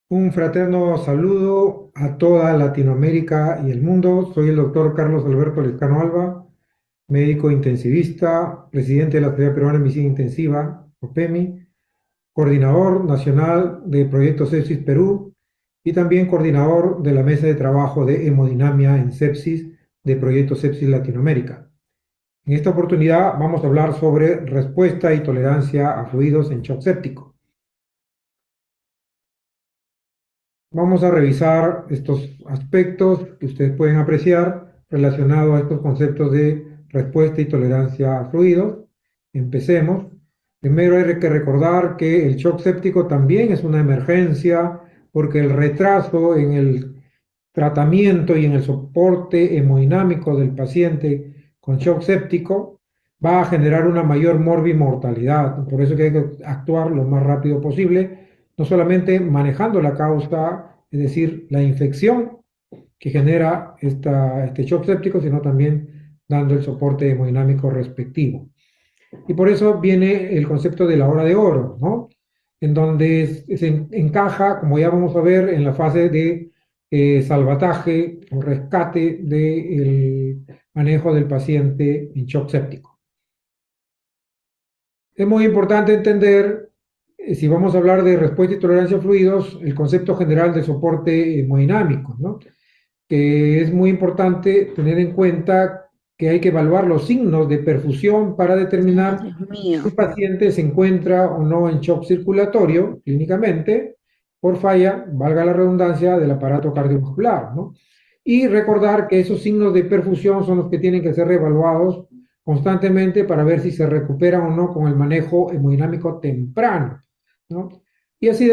Un fraterno saludo a toda Latinoamérica y el mundo. Soy el doctor Carlos Alberto Lescano Alba, médico intensivista, presidente de la Sociedad Peruana de Medicina Intensiva, OPEMI, coordinador nacional de Proyecto Sepsis Perú y también coordinador de la mesa de trabajo de hemodinamia en sepsis de Proyecto Sepsis Latinoamérica. En esta oportunidad vamos a hablar sobre respuesta y tolerancia a fluidos en shock séptico. Vamos a revisar estos aspectos que ustedes pueden apreciar relacionados a estos conceptos de respuesta y tolerancia a fluidos. Empecemos. Primero hay que recordar que el shock séptico también es una emergencia porque el retraso en el tratamiento y en el soporte hemodinámico del paciente con shock séptico va a generar una mayor morbimortalidad. Por eso que hay que actuar lo más rápido posible, no solamente manejando la causa, es decir, la infección que genera este shock séptico, sino también dando el soporte hemodinámico respectivo. Y por eso viene el concepto de la hora de oro, ¿no? En donde se encaja, como ya vamos a ver, en la fase de salvataje o rescate del manejo del paciente en shock séptico. Es muy importante entender, si vamos a hablar de respuesta y tolerancia a fluidos, el concepto general de soporte hemodinámico, ¿no? Que es muy importante tener en cuenta que hay que evaluar los signos de perfusión para Ay, determinar Dios si mío. el paciente se encuentra o no en shock circulatorio clínicamente por falla, valga la redundancia, del aparato cardiovascular, ¿no? Y recordar que esos signos de perfusión son los que tienen que ser reevaluados constantemente para ver si se recuperan o no con el manejo hemodinámico temprano, ¿no? Y así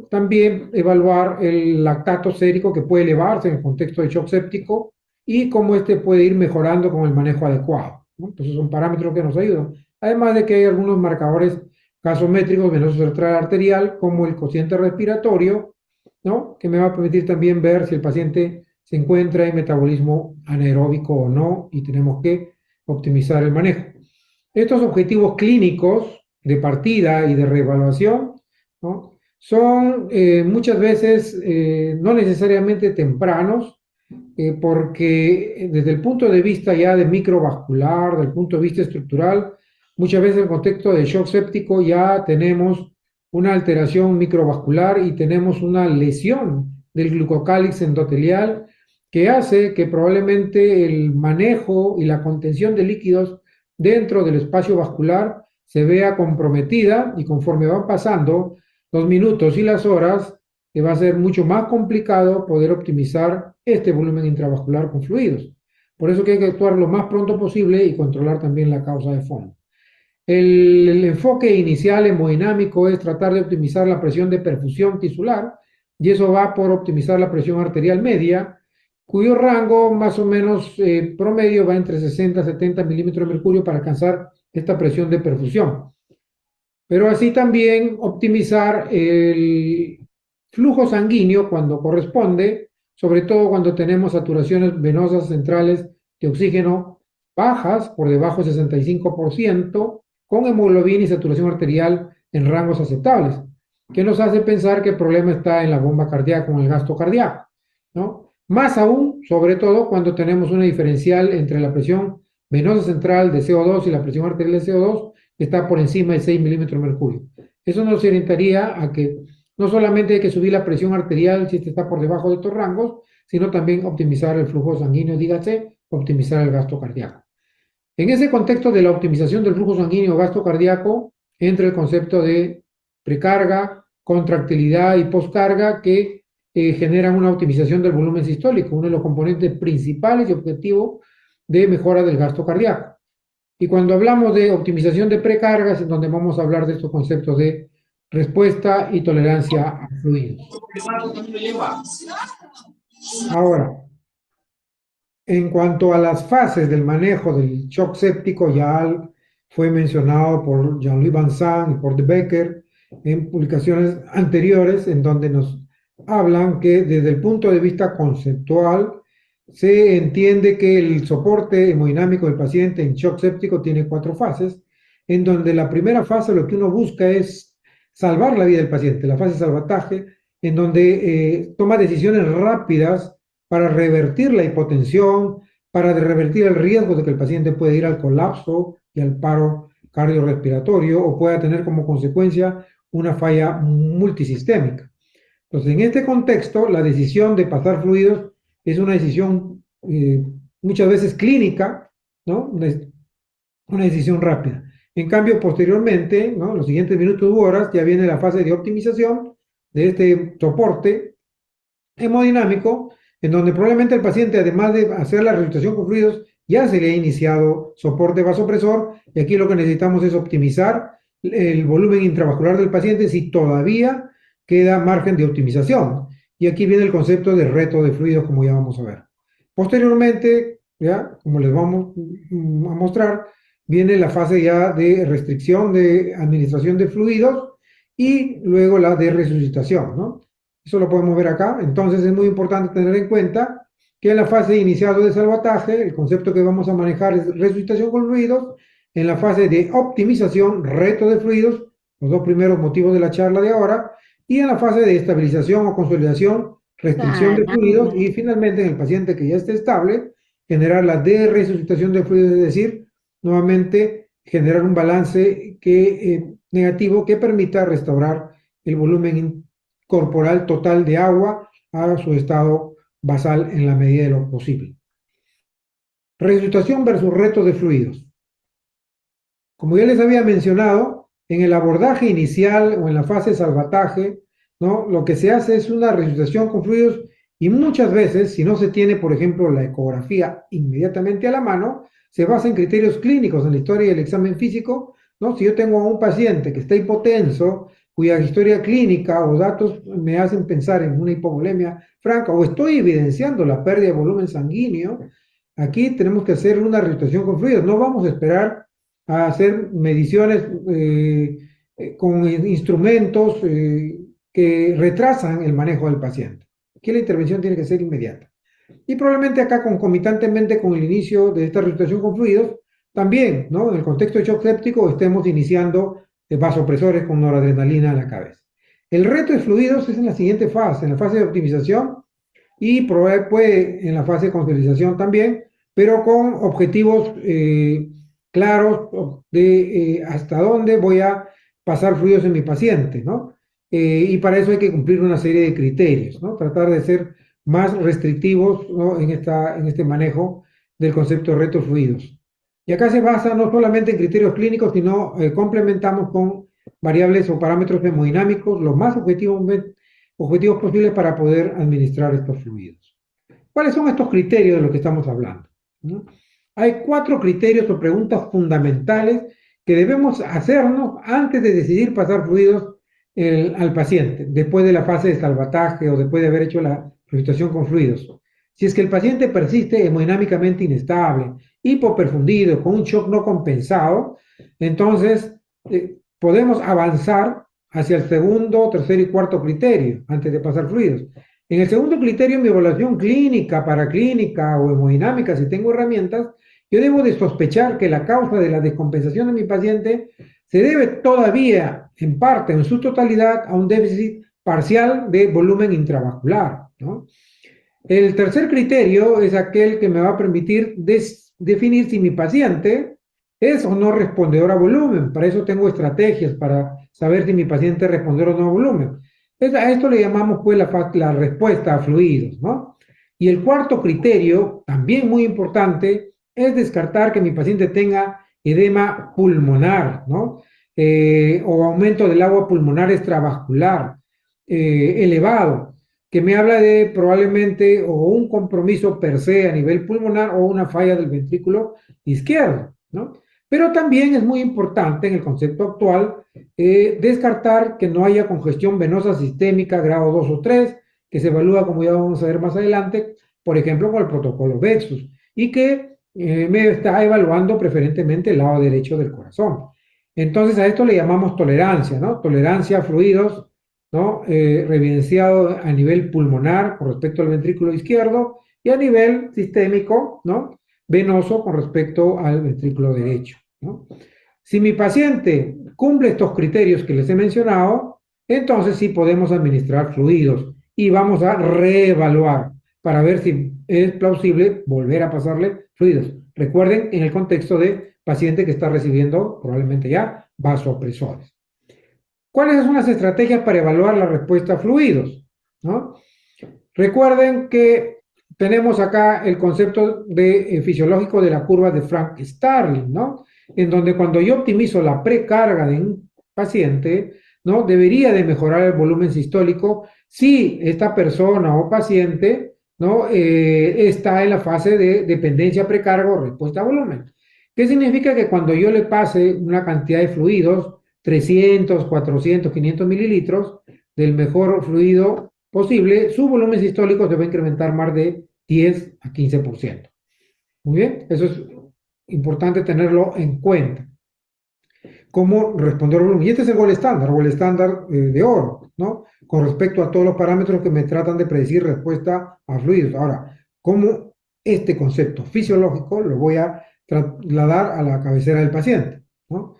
también evaluar el lactato sérico que puede elevarse en el contexto de shock séptico y cómo este puede ir mejorando con el manejo adecuado, ¿no? Entonces son parámetros que nos ayudan. Además de que hay algunos marcadores gasométricos venoso central arterial, como el cociente respiratorio, ¿no? Que me va a permitir también ver si el paciente se encuentra en metabolismo anaeróbico o no, y tenemos que optimizar el manejo. Estos objetivos clínicos de partida y de reevaluación, ¿no? Son muchas veces no necesariamente tempranos, porque desde el punto de vista ya de microvascular, del punto de vista estructural, muchas veces en el contexto de shock séptico ya tenemos una alteración microvascular y tenemos una lesión del glucocálix endotelial que hace que probablemente el manejo y la contención de líquidos dentro del espacio vascular se vea comprometida, y conforme van pasando los minutos y las horas, que va a ser mucho más complicado poder optimizar este volumen intravascular con fluidos. Por eso que hay que actuar lo más pronto posible y controlar también la causa de fondo. El enfoque inicial hemodinámico es tratar de optimizar la presión de perfusión tisular, y eso va por optimizar la presión arterial media, cuyo rango más o menos promedio va entre 60 y 70 milímetros de mercurio para alcanzar esta presión de perfusión. Pero así también optimizar el flujo sanguíneo cuando corresponde, sobre todo cuando tenemos saturaciones venosas centrales de oxígeno bajas, por debajo del 65%, con hemoglobina y saturación arterial en rangos aceptables, que nos hace pensar que el problema está en la bomba cardíaca, en el gasto cardíaco, ¿no? Más aún, sobre todo, cuando tenemos una diferencial entre la presión venosa central de CO2 y la presión arterial de CO2 que está por encima de 6 milímetros de mercurio. Eso nos orientaría a que no solamente hay que subir la presión arterial si este está por debajo de estos rangos, sino también optimizar el flujo sanguíneo, dígase, optimizar el gasto cardíaco. En ese contexto de la optimización del flujo sanguíneo gasto cardíaco, entra el concepto de precarga, contractilidad y postcarga que generan una optimización del volumen sistólico, uno de los componentes principales y objetivos de mejora del gasto cardíaco. Y cuando hablamos de optimización de precargas, es donde vamos a hablar de estos conceptos de respuesta y tolerancia a fluidos. Ahora, en cuanto a las fases del manejo del shock séptico, ya fue mencionado por Jean-Louis Vincent y por De Becker en publicaciones anteriores, en donde nos hablan que desde el punto de vista conceptual se entiende que el soporte hemodinámico del paciente en shock séptico tiene cuatro fases, en donde la primera fase lo que uno busca es salvar la vida del paciente, la fase de salvataje, en donde toma decisiones rápidas para revertir la hipotensión, para revertir el riesgo de que el paciente pueda ir al colapso y al paro cardiorrespiratorio o pueda tener como consecuencia una falla multisistémica. Entonces, en este contexto, la decisión de pasar fluidos es una decisión muchas veces clínica, ¿no? Una decisión rápida. En cambio, posteriormente, ¿no? En los siguientes minutos u horas, ya viene la fase de optimización de este soporte hemodinámico, en donde probablemente el paciente, además de hacer la resucitación con fluidos, ya se le ha iniciado soporte vasopresor, y aquí lo que necesitamos es optimizar el volumen intravascular del paciente si todavía queda margen de optimización. Y aquí viene el concepto de reto de fluidos, como ya vamos a ver. Posteriormente, ya, como les vamos a mostrar, viene la fase ya de restricción de administración de fluidos y luego la de resucitación, ¿no? Eso lo podemos ver acá. Entonces es muy importante tener en cuenta que en la fase inicial de salvataje, el concepto que vamos a manejar es resucitación con fluidos. En la fase de optimización, reto de fluidos, los dos primeros motivos de la charla de ahora. Y en la fase de estabilización o consolidación, restricción de fluidos. Y finalmente en el paciente que ya esté estable, generar la de-resucitación de fluidos, es decir, nuevamente generar un balance negativo que permita restaurar el volumen corporal total de agua a su estado basal en la medida de lo posible. Resucitación versus reto de fluidos. Como ya les había mencionado, en el abordaje inicial o en la fase de salvataje, ¿no? Lo que se hace es una resucitación con fluidos y muchas veces, si no se tiene, por ejemplo, la ecografía inmediatamente a la mano, se basa en criterios clínicos, en la historia y el examen físico, ¿no? Si yo tengo a un paciente que está hipotenso, cuya historia clínica o datos me hacen pensar en una hipovolemia franca o estoy evidenciando la pérdida de volumen sanguíneo, aquí tenemos que hacer una resucitación con fluidos. No vamos a esperar a hacer mediciones con instrumentos que retrasan el manejo del paciente. Aquí la intervención tiene que ser inmediata. Y probablemente acá concomitantemente con el inicio de esta resucitación con fluidos, también, ¿no? En el contexto de shock séptico estemos iniciando vasopresores con noradrenalina en la cabeza. El reto de fluidos es en la siguiente fase, en la fase de optimización y puede en la fase de consolidación también, pero con objetivos claros de hasta dónde voy a pasar fluidos en mi paciente, ¿no? Y para eso hay que cumplir una serie de criterios, ¿no? Tratar de ser más restrictivos, ¿no? en este manejo del concepto de retos fluidos. Y acá se basa no solamente en criterios clínicos, sino complementamos con variables o parámetros hemodinámicos, los más objetivos posibles para poder administrar estos fluidos. ¿Cuáles son estos criterios de los que estamos hablando? ¿No? Hay 4 criterios o preguntas fundamentales que debemos hacernos antes de decidir pasar fluidos al paciente, después de la fase de salvataje o después de haber hecho la resucitación con fluidos. Si es que el paciente persiste hemodinámicamente inestable, hipoperfundido, con un shock no compensado, entonces podemos avanzar hacia el segundo, tercer y cuarto criterio antes de pasar fluidos. En el segundo criterio, mi evaluación clínica, paraclínica o hemodinámica, si tengo herramientas, yo debo de sospechar que la causa de la descompensación de mi paciente se debe todavía, en parte o en su totalidad, a un déficit parcial de volumen intravascular, ¿no? El tercer criterio es aquel que me va a permitir definir si mi paciente es o no respondedor a volumen. Para eso tengo estrategias para saber si mi paciente es respondedor o no a volumen. A esto le llamamos pues la respuesta a fluidos, ¿no? Y el cuarto criterio, también muy importante, es descartar que mi paciente tenga edema pulmonar, ¿no? O aumento del agua pulmonar extravascular elevado, que me habla de probablemente o un compromiso per se a nivel pulmonar o una falla del ventrículo izquierdo, ¿no? Pero también es muy importante en el concepto actual descartar que no haya congestión venosa sistémica grado 2 o 3, que se evalúa, como ya vamos a ver más adelante, por ejemplo, con el protocolo VEXUS, y que me está evaluando preferentemente el lado derecho del corazón. Entonces a esto le llamamos tolerancia, ¿no? Tolerancia a fluidos, ¿no? Evidenciado a nivel pulmonar con respecto al ventrículo izquierdo y a nivel sistémico, ¿no? Venoso con respecto al ventrículo derecho, ¿no? Si mi paciente cumple estos criterios que les he mencionado, entonces sí podemos administrar fluidos y vamos a reevaluar para ver si es plausible volver a pasarle fluidos. Recuerden, en el contexto de paciente que está recibiendo probablemente ya vasopresores. ¿Cuáles son las estrategias para evaluar la respuesta a fluidos? ¿No? Recuerden que tenemos acá el concepto fisiológico de la curva de Frank-Starling, ¿no? En donde cuando yo optimizo la precarga de un paciente, ¿no? Debería de mejorar el volumen sistólico si esta persona o paciente, ¿no? Está en la fase de dependencia precarga o respuesta a volumen. ¿Qué significa? Que cuando yo le pase una cantidad de fluidos, 300, 400, 500 mililitros del mejor fluido posible, su volumen sistólico se va a incrementar más de 10 a 15%. Muy bien, eso es importante tenerlo en cuenta. ¿Cómo responder al volumen? Y este es el gol estándar de oro, ¿no? Con respecto a todos los parámetros que me tratan de predecir respuesta a fluidos. Ahora, ¿cómo este concepto fisiológico lo voy a trasladar a la cabecera del paciente? ¿No?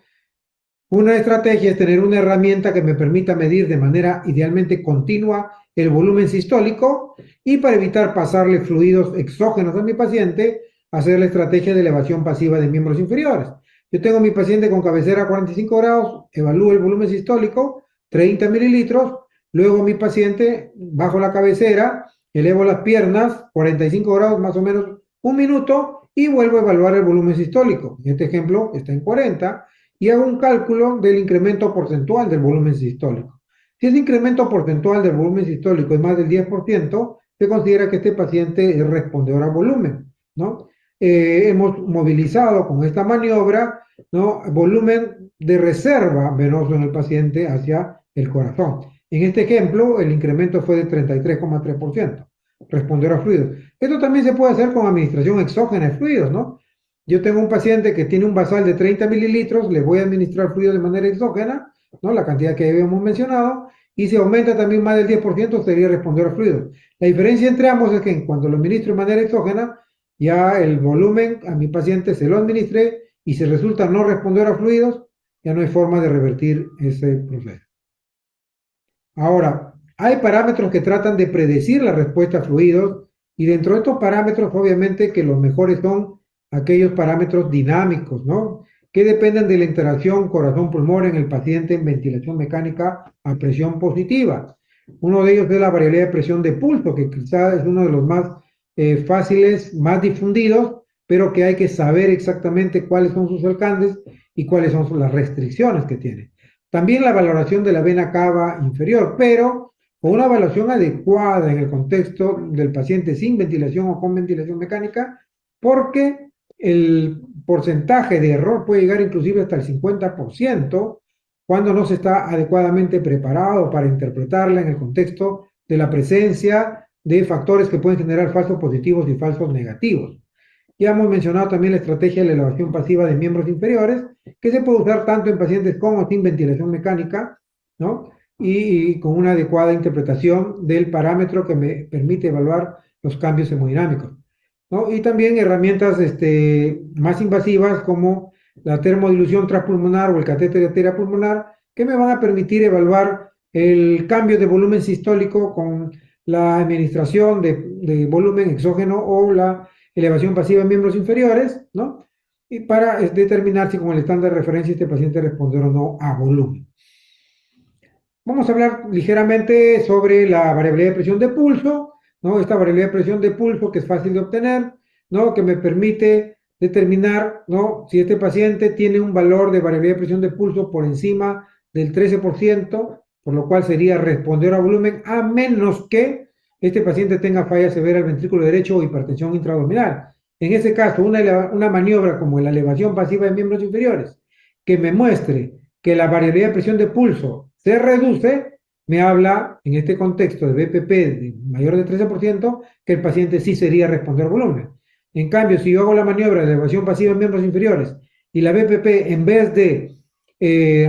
Una estrategia es tener una herramienta que me permita medir de manera idealmente continua el volumen sistólico y para evitar pasarle fluidos exógenos a mi paciente, hacer la estrategia de elevación pasiva de miembros inferiores. Yo tengo a mi paciente con cabecera a 45 grados, evalúo el volumen sistólico, 30 mililitros, luego mi paciente bajo la cabecera, elevo las piernas, 45 grados más o menos un minuto y vuelvo a evaluar el volumen sistólico. En este ejemplo está en 40 y hago un cálculo del incremento porcentual del volumen sistólico. Si ese incremento porcentual del volumen sistólico es más del 10%, se considera que este paciente es respondedor a volumen, ¿no? Hemos movilizado con esta maniobra, ¿no? Volumen de reserva venoso en el paciente hacia el corazón. En este ejemplo, el incremento fue de 33,3%, respondedor a fluidos. Esto también se puede hacer con administración exógena de fluidos, ¿no? Yo tengo un paciente que tiene un basal de 30 mililitros, le voy a administrar fluido de manera exógena, ¿no? La cantidad que habíamos mencionado, y si aumenta también más del 10%, sería responder a fluido. La diferencia entre ambos es que cuando lo administro de manera exógena, ya el volumen a mi paciente se lo administré, y si resulta no responder a fluidos, ya no hay forma de revertir ese proceso. Ahora, hay parámetros que tratan de predecir la respuesta a fluidos, y dentro de estos parámetros, obviamente que los mejores son aquellos parámetros dinámicos, ¿no? Que dependen de la interacción corazón-pulmón en el paciente en ventilación mecánica a presión positiva. Uno de ellos es la variabilidad de presión de pulso, que quizás es uno de los más fáciles, más difundidos, pero que hay que saber exactamente cuáles son sus alcances y cuáles son las restricciones que tiene. También la valoración de la vena cava inferior, pero con una evaluación adecuada en el contexto del paciente sin ventilación o con ventilación mecánica, porque el porcentaje de error puede llegar inclusive hasta el 50% cuando no se está adecuadamente preparado para interpretarla en el contexto de la presencia de factores que pueden generar falsos positivos y falsos negativos. Ya hemos mencionado también la estrategia de la elevación pasiva de miembros inferiores, que se puede usar tanto en pacientes con o sin ventilación mecánica, ¿no? Y con una adecuada interpretación del parámetro que me permite evaluar los cambios hemodinámicos, ¿no? Y también herramientas más invasivas como la termodilución transpulmonar o el catéter de arteria pulmonar, que me van a permitir evaluar el cambio de volumen sistólico con la administración de volumen exógeno o la elevación pasiva en miembros inferiores, ¿no? Y para determinar si con el estándar de referencia este paciente responde o no a volumen. Vamos a hablar ligeramente sobre la variabilidad de presión de pulso, ¿no? Esta variabilidad de presión de pulso que es fácil de obtener, ¿no? Que me permite determinar, ¿no? Si este paciente tiene un valor de variabilidad de presión de pulso por encima del 13%, por lo cual sería responder a volumen, a menos que este paciente tenga falla severa del ventrículo derecho o hipertensión intraabdominal. En ese caso, una maniobra como la elevación pasiva de miembros inferiores, que me muestre que la variabilidad de presión de pulso se reduce, me habla en este contexto de BPP de mayor de 13%, que el paciente sí sería responder volumen. En cambio, si yo hago la maniobra de elevación pasiva en miembros inferiores y la BPP en vez de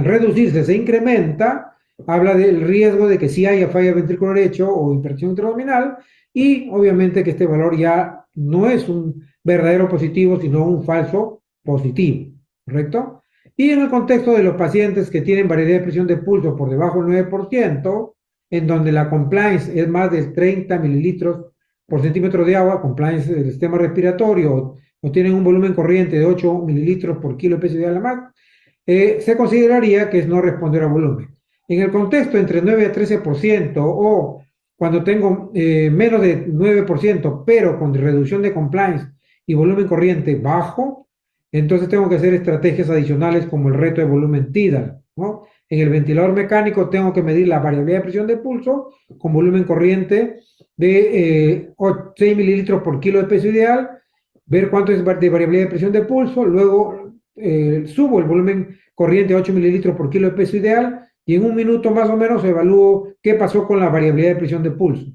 reducirse se incrementa, habla del riesgo de que sí haya falla ventrículo derecho o hipertensión intraabdominal, y obviamente que este valor ya no es un verdadero positivo, sino un falso positivo, ¿correcto? Y en el contexto de los pacientes que tienen variabilidad de presión de pulso por debajo del 9%, en donde la compliance es más de 30 mililitros por centímetro de agua, compliance del sistema respiratorio, o tienen un volumen corriente de 8 mililitros por kilo de peso ideal a más, se consideraría que es no responder a volumen. En el contexto entre 9 a 13% o cuando tengo menos de 9%, pero con reducción de compliance y volumen corriente bajo, entonces tengo que hacer estrategias adicionales como el reto de volumen TIDAL, ¿no? En el ventilador mecánico tengo que medir la variabilidad de presión de pulso con volumen corriente de 6 mililitros por kilo de peso ideal, ver cuánto es de variabilidad de presión de pulso, luego subo el volumen corriente a 8 mililitros por kilo de peso ideal y en un minuto más o menos evalúo qué pasó con la variabilidad de presión de pulso.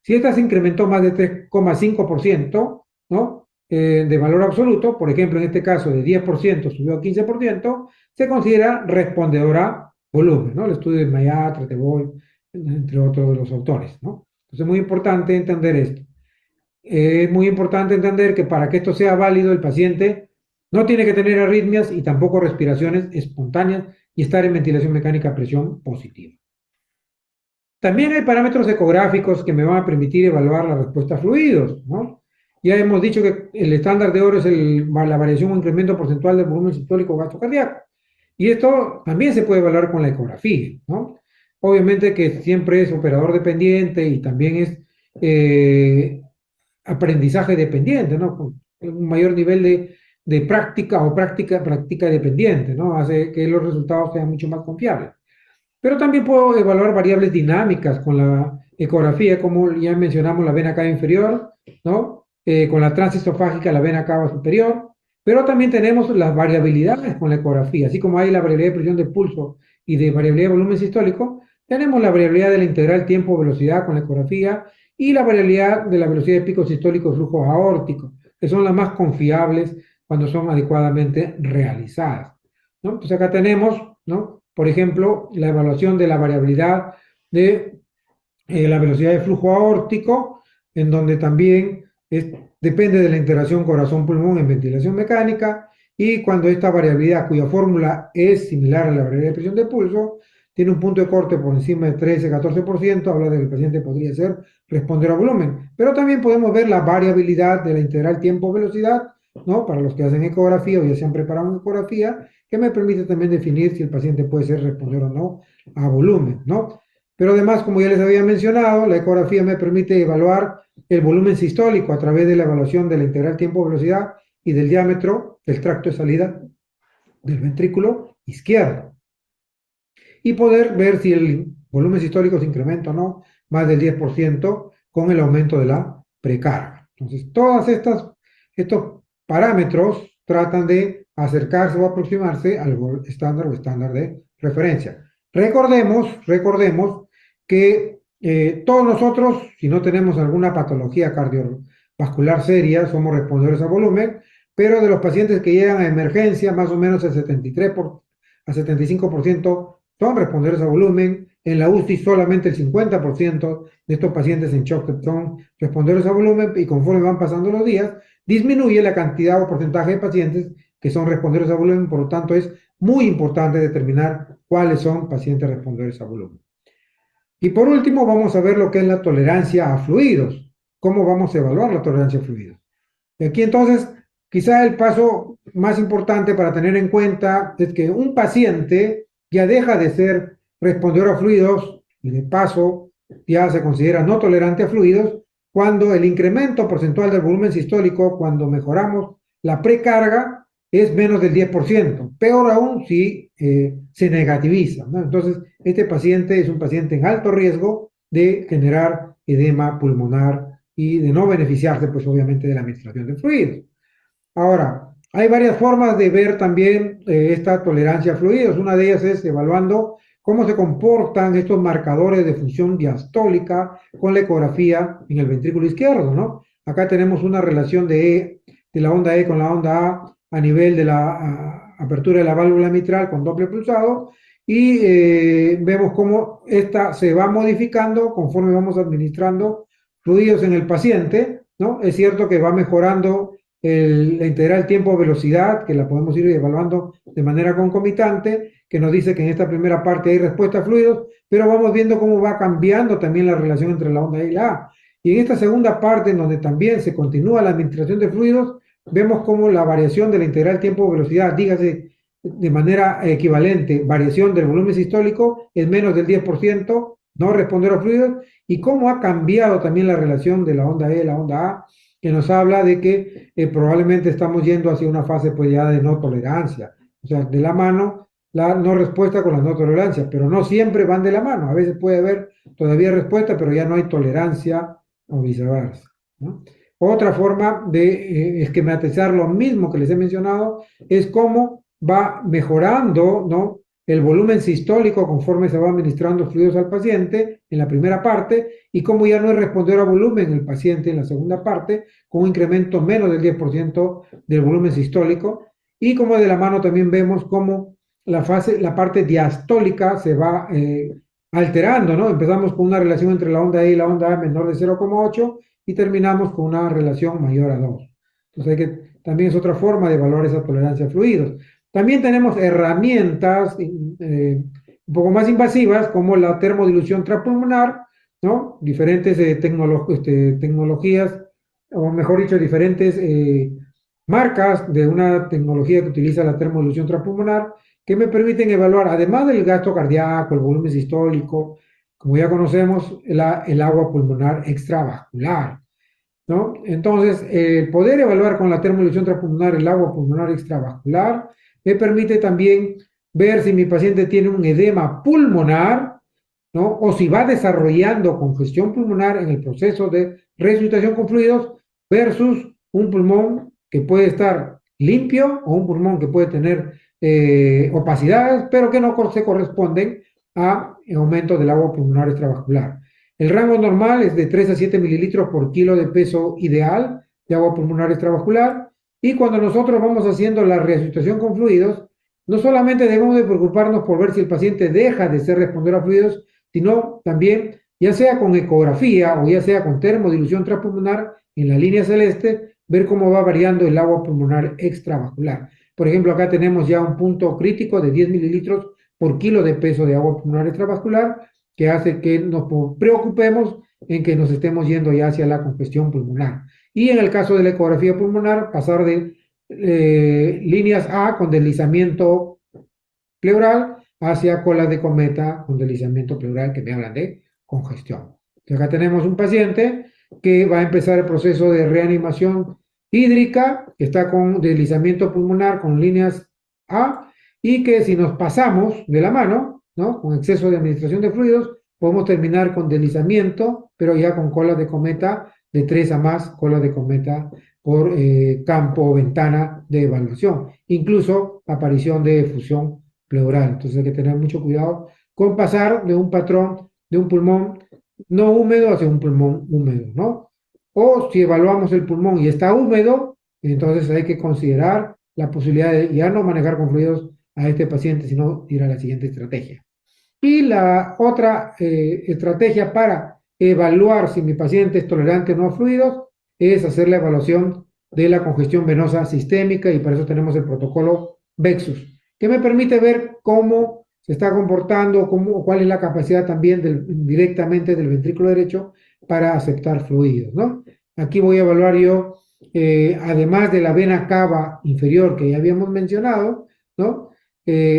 Si esta se incrementó más de 3,5%, ¿no? De valor absoluto, por ejemplo, en este caso de 10% subió a 15%, se considera respondedora volumen, ¿no? El estudio de Mayat, Treteboy, entre otros de los autores, ¿no? Entonces es muy importante entender esto. Es muy importante entender que para que esto sea válido, el paciente no tiene que tener arritmias y tampoco respiraciones espontáneas y estar en ventilación mecánica a presión positiva. También hay parámetros ecográficos que me van a permitir evaluar la respuesta a fluidos, ¿no? Ya hemos dicho que el estándar de oro es la variación o incremento porcentual del volumen sistólico gasto cardíaco. Y esto también se puede evaluar con la ecografía, ¿no? Obviamente que siempre es operador dependiente y también es aprendizaje dependiente, ¿no? Con un mayor nivel de práctica o práctica dependiente, ¿no? Hace que los resultados sean mucho más confiables. Pero también puedo evaluar variables dinámicas con la ecografía, como ya mencionamos la vena cava inferior, ¿no? Con la transesofágica, la vena cava superior, pero también tenemos las variabilidades con la ecografía, así como hay la variabilidad de presión de pulso y de variabilidad de volumen sistólico, tenemos la variabilidad de la integral tiempo-velocidad con la ecografía y la variabilidad de la velocidad de pico sistólico y flujo aórtico, que son las más confiables cuando son adecuadamente realizadas, ¿no? Entonces acá tenemos, ¿no? Por ejemplo, la evaluación de la variabilidad de la velocidad de flujo aórtico, en donde también depende de la interacción corazón-pulmón en ventilación mecánica, y cuando esta variabilidad, cuya fórmula es similar a la variabilidad de presión de pulso, tiene un punto de corte por encima de 13-14%, habla de que el paciente podría ser responder a volumen. Pero también podemos ver la variabilidad de la integral tiempo-velocidad, ¿no? Para los que hacen ecografía o ya se han preparado en ecografía, que me permite también definir si el paciente puede ser responder o no a volumen, ¿no? Pero además, como ya les había mencionado, la ecografía me permite evaluar el volumen sistólico a través de la evaluación de la integral tiempo-velocidad y del diámetro del tracto de salida del ventrículo izquierdo. Y poder ver si el volumen sistólico se incrementa o no, más del 10% con el aumento de la precarga. Entonces, estos parámetros tratan de acercarse o aproximarse al estándar o estándar de referencia. Recordemos que todos nosotros, si no tenemos alguna patología cardiovascular seria, somos respondedores a volumen, pero de los pacientes que llegan a emergencia, más o menos el 75% son respondedores a volumen. En la UCI solamente el 50% de estos pacientes en shock son respondedores a volumen, y conforme van pasando los días, disminuye la cantidad o porcentaje de pacientes que son respondedores a volumen. Por lo tanto, es muy importante determinar cuáles son pacientes respondedores a volumen. Y por último, vamos a ver lo que es la tolerancia a fluidos. ¿Cómo vamos a evaluar la tolerancia a fluidos? Y aquí entonces, quizá el paso más importante para tener en cuenta es que un paciente ya deja de ser respondedor a fluidos y de paso ya se considera no tolerante a fluidos cuando el incremento porcentual del volumen sistólico, cuando mejoramos la precarga, es menos del 10%. Peor aún si se negativiza, ¿no? Entonces, este paciente es un paciente en alto riesgo de generar edema pulmonar y de no beneficiarse, pues obviamente, de la administración de fluidos. Ahora, hay varias formas de ver también esta tolerancia a fluidos. Una de ellas es evaluando cómo se comportan estos marcadores de función diastólica con la ecografía en el ventrículo izquierdo, ¿no? Acá tenemos una relación de la onda E con la onda A nivel de la apertura de la válvula mitral con Doppler pulsado, y vemos cómo esta se va modificando conforme vamos administrando fluidos en el paciente, ¿no? Es cierto que va mejorando la integral tiempo-velocidad, que la podemos ir evaluando de manera concomitante, que nos dice que en esta primera parte hay respuesta a fluidos, pero vamos viendo cómo va cambiando también la relación entre la onda E y la A. Y en esta segunda parte, en donde también se continúa la administración de fluidos, vemos cómo la variación de la integral tiempo-velocidad, dígase de manera equivalente, variación del volumen sistólico es menos del 10%, no responder a fluidos, y cómo ha cambiado también la relación de la onda E y la onda A, que nos habla de que probablemente estamos yendo hacia una fase pues ya de no tolerancia, o sea, de la mano la no respuesta con la no tolerancia, pero no siempre van de la mano, a veces puede haber todavía respuesta, pero ya no hay tolerancia o viceversa, ¿no? Otra forma de esquematizar lo mismo que les he mencionado es cómo va mejorando, ¿no?, el volumen sistólico conforme se va administrando fluidos al paciente en la primera parte y cómo ya no es responder a volumen el paciente en la segunda parte con un incremento menos del 10% del volumen sistólico y como de la mano también vemos cómo la parte diastólica se va alterando, ¿no? Empezamos con una relación entre la onda E y la onda A menor de 0,8 y terminamos con una relación mayor a 2. Entonces también es otra forma de evaluar esa tolerancia a fluidos. También tenemos herramientas un poco más invasivas como la termodilución trapulmonar, ¿no? Diferentes tecnologías, o mejor dicho, diferentes marcas de una tecnología que utiliza la termodilución trapulmonar que me permiten evaluar, además del gasto cardíaco, el volumen sistólico, como ya conocemos, el agua pulmonar extravascular, ¿no? Entonces, poder evaluar con la termodilución trapulmonar el agua pulmonar extravascular me permite también ver si mi paciente tiene un edema pulmonar, ¿no? O si va desarrollando congestión pulmonar en el proceso de resucitación con fluidos versus un pulmón que puede estar limpio o un pulmón que puede tener opacidades, pero que no se corresponden a aumento del agua pulmonar extravascular. El rango normal es de 3 a 7 mililitros por kilo de peso ideal de agua pulmonar extravascular. Y cuando nosotros vamos haciendo la resucitación con fluidos, no solamente debemos de preocuparnos por ver si el paciente deja de ser responder a fluidos, sino también, ya sea con ecografía o ya sea con termodilución transpulmonar en la línea celeste, ver cómo va variando el agua pulmonar extravascular. Por ejemplo, acá tenemos ya un punto crítico de 10 mililitros por kilo de peso de agua pulmonar extravascular, que hace que nos preocupemos en que nos estemos yendo ya hacia la congestión pulmonar. Y en el caso de la ecografía pulmonar, pasar de líneas A con deslizamiento pleural hacia cola de cometa con deslizamiento pleural que me hablan de congestión. Entonces acá tenemos un paciente que va a empezar el proceso de reanimación hídrica, que está con deslizamiento pulmonar con líneas A, y que si nos pasamos de la mano, ¿no?, con exceso de administración de fluidos, podemos terminar con deslizamiento, pero ya con colas de cometa de 3 a más colas de cometa por campo o ventana de evaluación, incluso aparición de fusión pleural. Entonces hay que tener mucho cuidado con pasar de un patrón de un pulmón no húmedo hacia un pulmón húmedo, ¿no? O si evaluamos el pulmón y está húmedo, entonces hay que considerar la posibilidad de ya no manejar con fluidos a este paciente, sino ir a la siguiente estrategia. Y la otra estrategia para evaluar si mi paciente es tolerante o no a fluidos es hacer la evaluación de la congestión venosa sistémica y para eso tenemos el protocolo VEXUS, que me permite ver cómo se está comportando, cuál es la capacidad también directamente del ventrículo derecho para aceptar fluidos, ¿no? Aquí voy a evaluar yo, además de la vena cava inferior que ya habíamos mencionado, ¿no?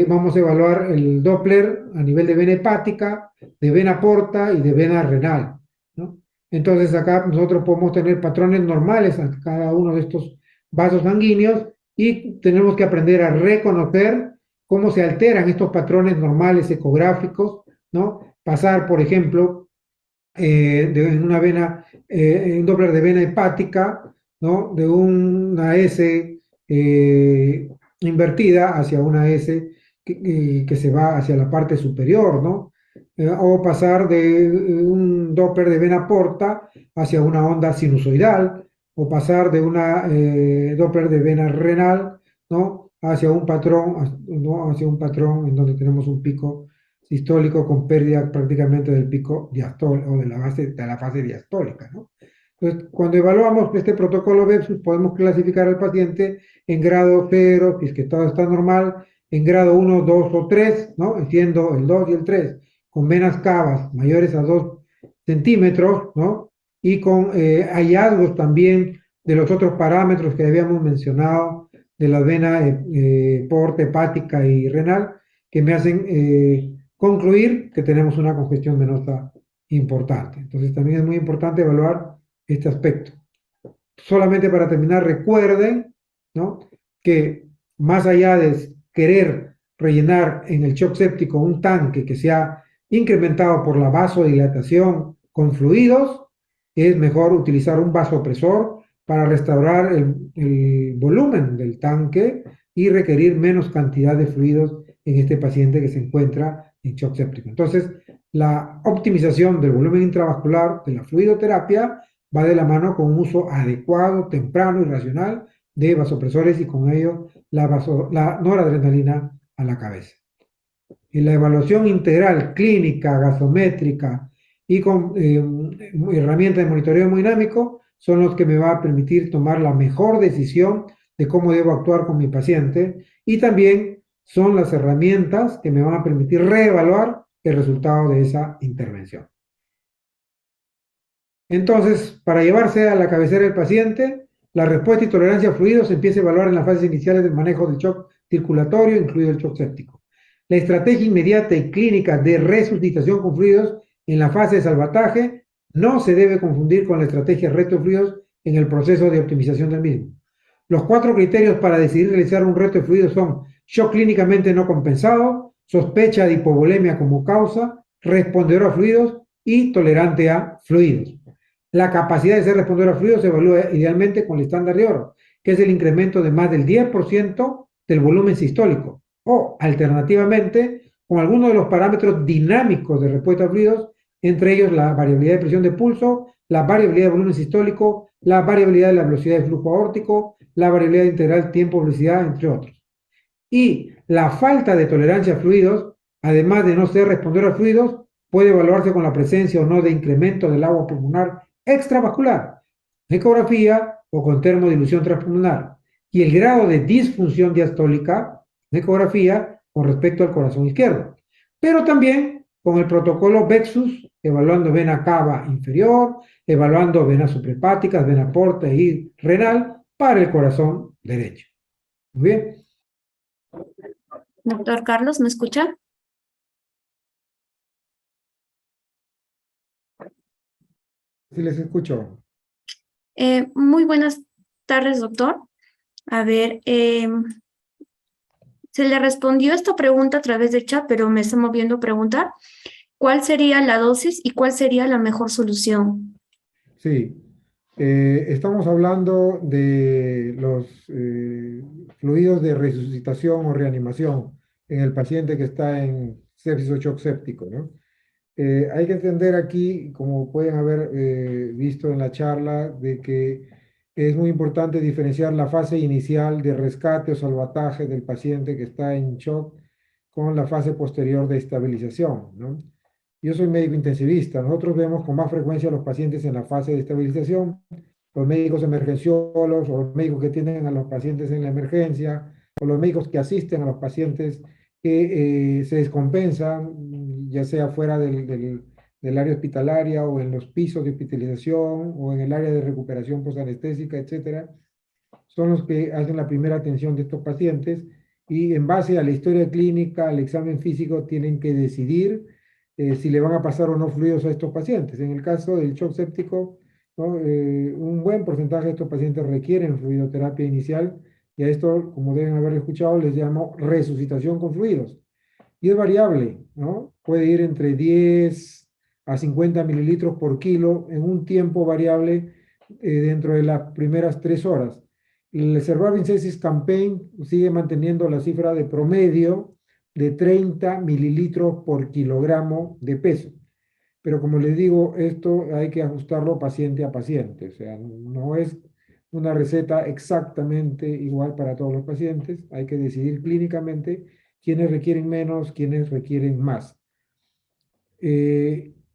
Vamos a evaluar el Doppler a nivel de vena hepática, de vena porta y de vena renal, ¿no? Entonces acá nosotros podemos tener patrones normales a cada uno de estos vasos sanguíneos y tenemos que aprender a reconocer cómo se alteran estos patrones normales ecográficos, ¿no? Pasar, por ejemplo, de una vena, un Doppler de vena hepática, ¿no?, de una S invertida hacia una S que se va hacia la parte superior, ¿no? O pasar de un Doppler de vena porta hacia una onda sinusoidal, o pasar de una Doppler de vena renal, ¿no?, hacia un patrón, ¿no?, hacia un patrón en donde tenemos un pico sistólico con pérdida prácticamente del pico diastólico o de la fase diastólica, ¿no? Entonces, cuando evaluamos este protocolo BEPS, podemos clasificar al paciente en grado 0, si es que todo está normal, en grado 1, 2 o 3, ¿no? Siendo el 2 y el 3 con venas cavas mayores a 2 centímetros, ¿no? Y con hallazgos también de los otros parámetros que habíamos mencionado de la vena porta, hepática y renal, que me hacen concluir que tenemos una congestión venosa importante. Entonces también es muy importante evaluar este aspecto. Solamente para terminar, recuerden, ¿no?, que más allá de querer rellenar en el shock séptico un tanque que se ha incrementado por la vasodilatación con fluidos, es mejor utilizar un vasopresor para restaurar el volumen del tanque y requerir menos cantidad de fluidos en este paciente que se encuentra en shock séptico. Entonces, la optimización del volumen intravascular de la fluidoterapia va de la mano con un uso adecuado, temprano y racional de vasopresores y con ello la noradrenalina a la cabeza. En la evaluación integral clínica, gasométrica y con herramientas de monitoreo hemodinámico son los que me va a permitir tomar la mejor decisión de cómo debo actuar con mi paciente y también son las herramientas que me van a permitir reevaluar el resultado de esa intervención. Entonces, para llevarse a la cabecera del paciente, la respuesta y tolerancia a fluidos se empieza a evaluar en las fases iniciales del manejo del shock circulatorio, incluido el shock séptico. La estrategia inmediata y clínica de resucitación con fluidos en la fase de salvataje no se debe confundir con la estrategia reto de fluidos en el proceso de optimización del mismo. Los 4 criterios para decidir realizar un reto de fluidos son shock clínicamente no compensado, sospecha de hipovolemia como causa, respondedor a fluidos y tolerante a fluidos. La capacidad de ser respondedor a fluidos se evalúa idealmente con el estándar de oro, que es el incremento de más del 10% del volumen sistólico, o alternativamente con algunos de los parámetros dinámicos de respuesta a fluidos, entre ellos la variabilidad de presión de pulso, la variabilidad de volumen sistólico, la variabilidad de la velocidad de flujo aórtico, la variabilidad integral tiempo-velocidad, entre otros. Y la falta de tolerancia a fluidos, además de no ser respondedor a fluidos, puede evaluarse con la presencia o no de incremento del agua pulmonar extravascular, ecografía o con termodilución transpulmonar, y el grado de disfunción diastólica, ecografía, con respecto al corazón izquierdo. Pero también con el protocolo VEXUS, evaluando vena cava inferior, evaluando venas suprahepáticas, vena porta y renal para el corazón derecho. Muy bien. Doctor Carlos, ¿me escucha? Sí, les escucho. Muy buenas tardes, doctor. A ver, se le respondió esta pregunta a través del chat, pero me está moviendo a preguntar, ¿cuál sería la dosis y cuál sería la mejor solución? Sí, estamos hablando de los fluidos de resucitación o reanimación en el paciente que está en sepsis o shock séptico, ¿no? Hay que entender aquí, como pueden haber visto en la charla, de que es muy importante diferenciar la fase inicial de rescate o salvataje del paciente que está en shock con la fase posterior de estabilización, ¿no? Yo soy médico intensivista. Nosotros vemos con más frecuencia a los pacientes en la fase de estabilización, los médicos emergenciólogos o los médicos que atienden a los pacientes en la emergencia, o los médicos que asisten a los pacientes que se descompensan, ya sea fuera del área hospitalaria o en los pisos de hospitalización o en el área de recuperación posanestésica, etcétera. Son los que hacen la primera atención de estos pacientes y en base a la historia clínica, al examen físico, tienen que decidir si le van a pasar o no fluidos a estos pacientes. En el caso del shock séptico, ¿no? Un buen porcentaje de estos pacientes requieren fluidoterapia inicial y a esto, como deben haber escuchado, les llamo resucitación con fluidos. Y es variable, ¿no? Puede ir entre 10 a 50 mililitros por kilo en un tiempo variable dentro de las primeras 3 horas. El Surviving Sepsis Campaign sigue manteniendo la cifra de promedio de 30 mililitros por kilogramo de peso. Pero como les digo, esto hay que ajustarlo paciente a paciente. O sea, no es una receta exactamente igual para todos los pacientes. Hay que decidir clínicamente quiénes requieren menos, quiénes requieren más.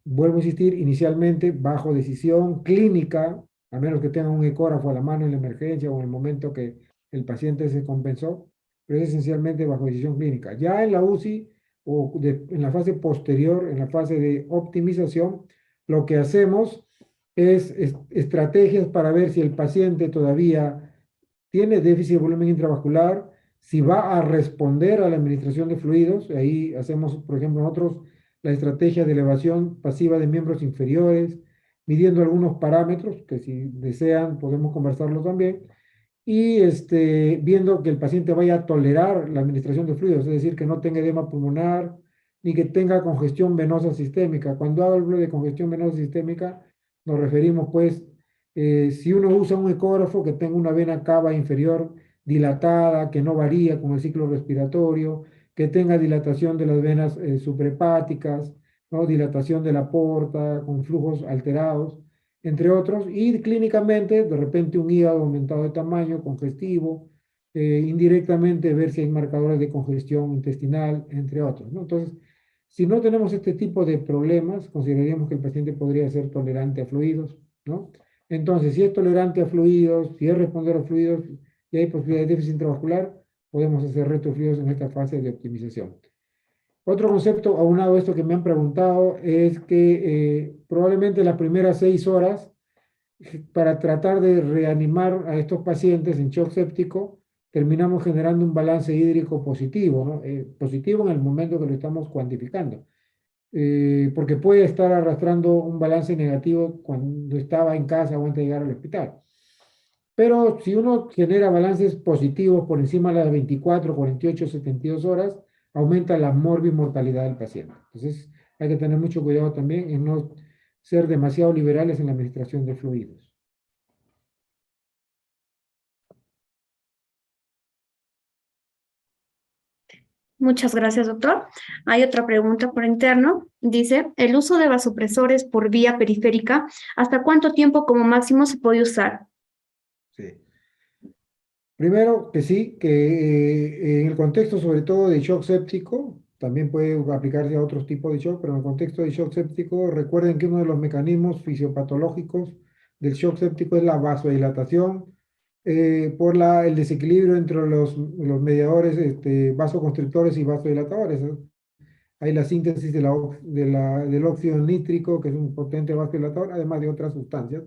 Vuelvo a insistir, inicialmente bajo decisión clínica a menos que tengan un ecógrafo a la mano en la emergencia o en el momento que el paciente se compensó, pero es esencialmente bajo decisión clínica. Ya en la UCI o en la fase posterior, en la fase de optimización, lo que hacemos es estrategias para ver si el paciente todavía tiene déficit de volumen intravascular, si va a responder a la administración de fluidos. Ahí hacemos, por ejemplo, nosotros la estrategia de elevación pasiva de miembros inferiores, midiendo algunos parámetros que si desean podemos conversarlo también, y viendo que el paciente vaya a tolerar la administración de fluidos, es decir, que no tenga edema pulmonar ni que tenga congestión venosa sistémica. Cuando hablo de congestión venosa sistémica, nos referimos pues, si uno usa un ecógrafo que tenga una vena cava inferior dilatada, que no varía con el ciclo respiratorio, que tenga dilatación de las venas suprahepáticas, ¿no? Dilatación de la porta, con flujos alterados, entre otros, y clínicamente, de repente un hígado aumentado de tamaño, congestivo, indirectamente ver si hay marcadores de congestión intestinal, entre otros, ¿no? Entonces, si no tenemos este tipo de problemas, consideraríamos que el paciente podría ser tolerante a fluidos, ¿no? Entonces, si es tolerante a fluidos, si es responder a fluidos y hay posibilidad de déficit intravascular, podemos hacer retrofluidos en esta fase de optimización. Otro concepto aunado a esto que me han preguntado es que probablemente las primeras 6 horas, para tratar de reanimar a estos pacientes en shock séptico, terminamos generando un balance hídrico positivo, ¿no? Positivo en el momento que lo estamos cuantificando, porque puede estar arrastrando un balance negativo cuando estaba en casa o antes de llegar al hospital. Pero si uno genera balances positivos por encima de las 24, 48, 72 horas, aumenta la mortalidad del paciente. Entonces, hay que tener mucho cuidado también en no ser demasiado liberales en la administración de fluidos. Muchas gracias, doctor. Hay otra pregunta por interno. Dice, ¿el uso de vasopresores por vía periférica, hasta cuánto tiempo como máximo se puede usar? Sí. Primero, que sí, que en el contexto sobre todo de shock séptico, también puede aplicarse a otros tipos de shock, pero en el contexto de shock séptico, recuerden que uno de los mecanismos fisiopatológicos del shock séptico es la vasodilatación por el desequilibrio entre los mediadores vasoconstrictores y vasodilatadores, ¿no? Hay la síntesis del óxido nítrico, que es un potente vasodilatador, además de otras sustancias.